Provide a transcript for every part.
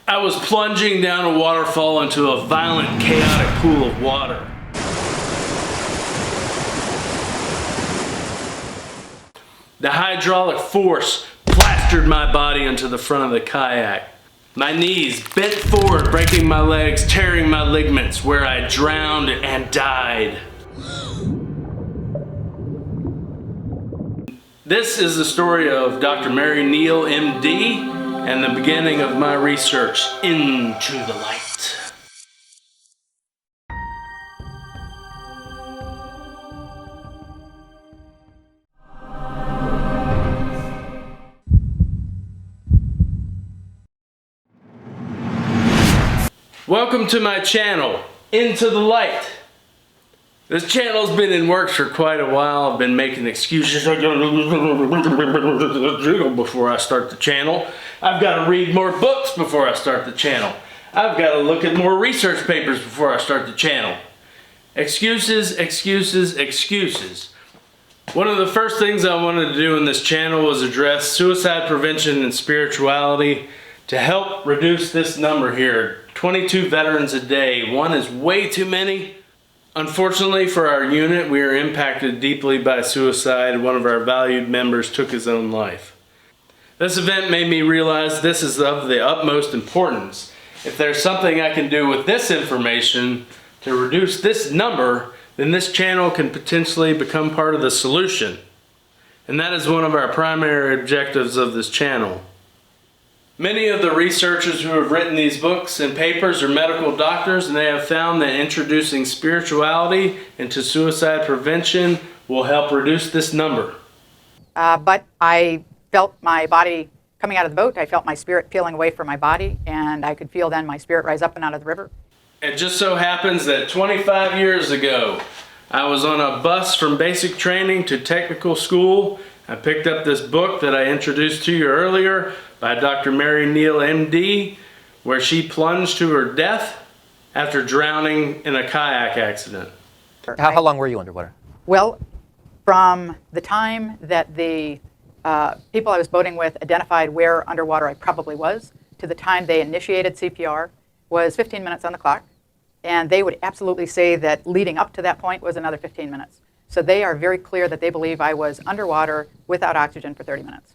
I was plunging down a waterfall into a violent, chaotic pool of water. The hydraulic force plastered my body into the front of the kayak. My knees bent forward, breaking my legs, tearing my ligaments, where I drowned and died. This is the story of Dr. Mary Neal, MD, and the beginning of my research into the light. Welcome to my channel, Into the Light. This channel's been in works for quite a while. I've been making excuses before I start the channel. I've got to read more books before I start the channel. I've got to look at more research papers before I start the channel. Excuses, excuses, excuses. One of the first things I wanted to do in this channel was address suicide prevention and spirituality to help reduce this number here. 22 veterans a day. One is way too many. Unfortunately for our unit, we are impacted deeply by suicide. One of our valued members took his own life. This event made me realize this is of the utmost importance. If there's something I can do with this information to reduce this number, then this channel can potentially become part of the solution. And that is one of our primary objectives of this channel. Many of the researchers who have written these books and papers are medical doctors, and they have found that introducing spirituality into suicide prevention will help reduce this number. But I felt my body coming out of the boat. I felt my spirit peeling away from my body, and I could feel then my spirit rise up and out of the river. It just so happens that 25 years ago, I was on a bus from basic training to technical school. I picked up this book that I introduced to you earlier by Dr. Mary Neal, MD, where she plunged to her death after drowning in a kayak accident. How long were you underwater? Well, from the time that the people I was boating with identified where underwater I probably was to the time they initiated CPR was 15 minutes on the clock. And they would absolutely say that leading up to that point was another 15 minutes. So they are very clear that they believe I was underwater without oxygen for 30 minutes.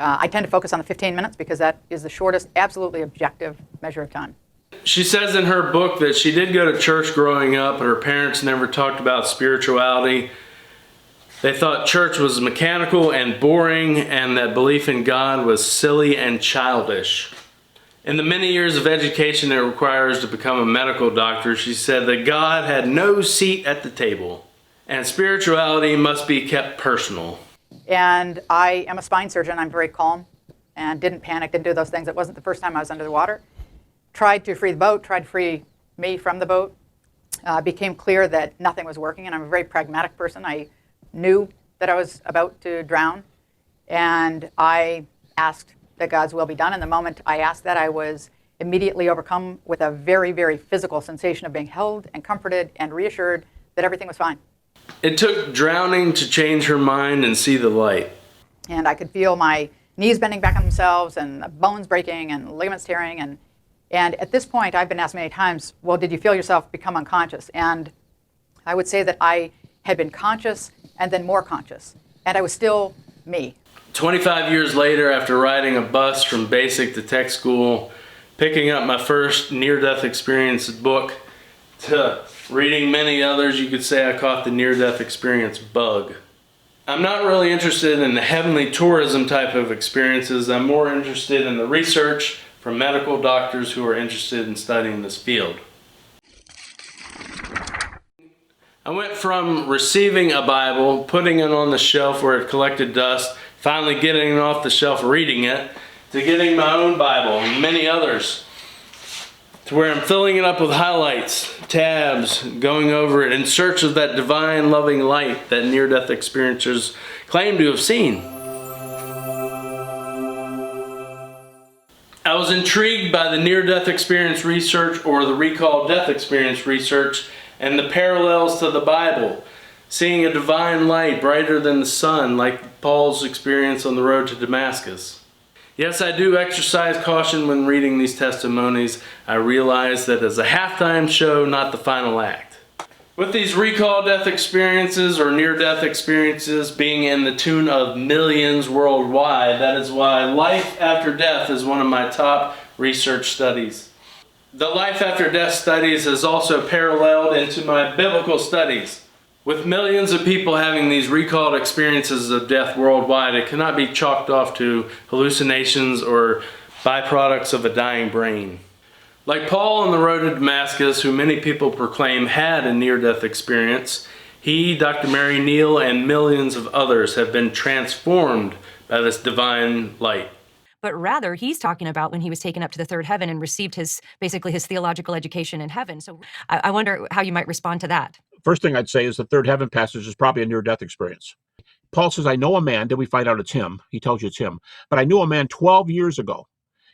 I tend to focus on the 15 minutes because that is the shortest, absolutely objective measure of time. She says in her book that she did go to church growing up, but her parents never talked about spirituality. They thought church was mechanical and boring, and that belief in God was silly and childish. In the many years of education it requires to become a medical doctor, she said that God had no seat at the table, and spirituality must be kept personal. And I am a spine surgeon. I'm very calm and didn't panic, didn't do those things. It wasn't the first time I was under the water. Tried to free the boat, tried to free me from the boat. Became clear that nothing was working, and I'm a very pragmatic person. I knew that I was about to drown, and I asked that God's will be done. And the moment I asked that, I was immediately overcome with a very, very physical sensation of being held and comforted and reassured that everything was fine. It took drowning to change her mind and see the light. And I could feel my knees bending back on themselves and the bones breaking and ligaments tearing. And at this point, I've been asked many times, well, did you feel yourself become unconscious? And I would say that I had been conscious and then more conscious. And I was still me. 25 years later, after riding a bus from basic to tech school, picking up my first near-death experience book, to reading many others, you could say I caught the near-death experience bug. I'm not really interested in the heavenly tourism type of experiences. I'm more interested in the research from medical doctors who are interested in studying this field. I went from receiving a Bible, putting it on the shelf where it collected dust, finally getting it off the shelf, reading it, to getting my own Bible and many others, to where I'm filling it up with highlights, tabs, going over it in search of that divine loving light that near-death experiencers claim to have seen. I was intrigued by the near-death experience research, or the recall death experience research, and the parallels to the Bible, seeing a divine light brighter than the sun, like Paul's experience on the road to Damascus. Yes, I do exercise caution when reading these testimonies. I realize that it's a halftime show, not the final act. With these recall death experiences or near-death experiences being in the tune of millions worldwide, that is why life after death is one of my top research studies. The life after death studies has also paralleled into my biblical studies. With millions of people having these recalled experiences of death worldwide, it cannot be chalked off to hallucinations or byproducts of a dying brain. Like Paul on the road to Damascus, who many people proclaim had a near-death experience, he, Dr. Mary Neal, and millions of others have been transformed by this divine light. But rather, he's talking about when he was taken up to the third heaven and received basically his theological education in heaven. So I wonder how you might respond to that. First thing I'd say is the third heaven passage is probably a near-death experience. Paul says, I know a man, then we find out it's him. He tells you it's him. But I knew a man 12 years ago.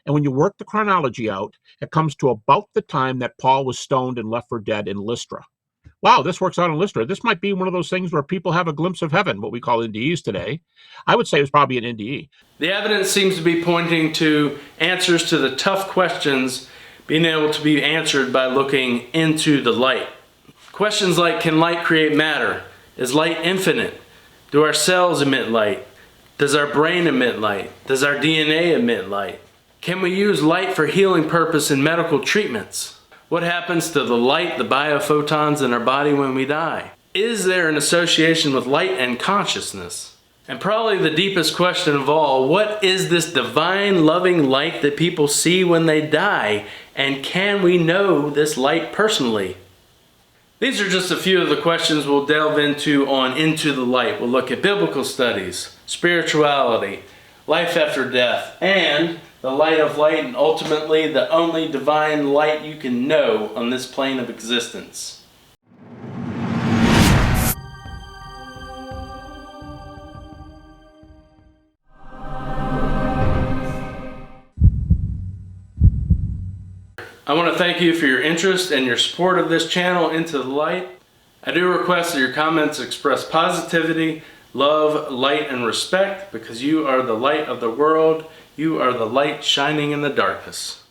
And when you work the chronology out, it comes to about the time that Paul was stoned and left for dead in Lystra. Wow, this works out in Lystra. This might be one of those things where people have a glimpse of heaven, what we call NDEs today. I would say it was probably an NDE. The evidence seems to be pointing to answers to the tough questions being able to be answered by looking into the light. Questions like, can light create matter? Is light infinite? Do our cells emit light? Does our brain emit light? Does our DNA emit light? Can we use light for healing purpose in medical treatments? What happens to the light, the biophotons in our body when we die? Is there an association with light and consciousness? And probably the deepest question of all, what is this divine loving light that people see when they die? And can we know this light personally? These are just a few of the questions we'll delve into on Into the Light. We'll look at biblical studies, spirituality, life after death, and the light of light, and ultimately the only divine light you can know on this plane of existence. I want to thank you for your interest and your support of this channel, Into the Light. I do request that your comments express positivity, love, light, and respect, because you are the light of the world. You are the light shining in the darkness.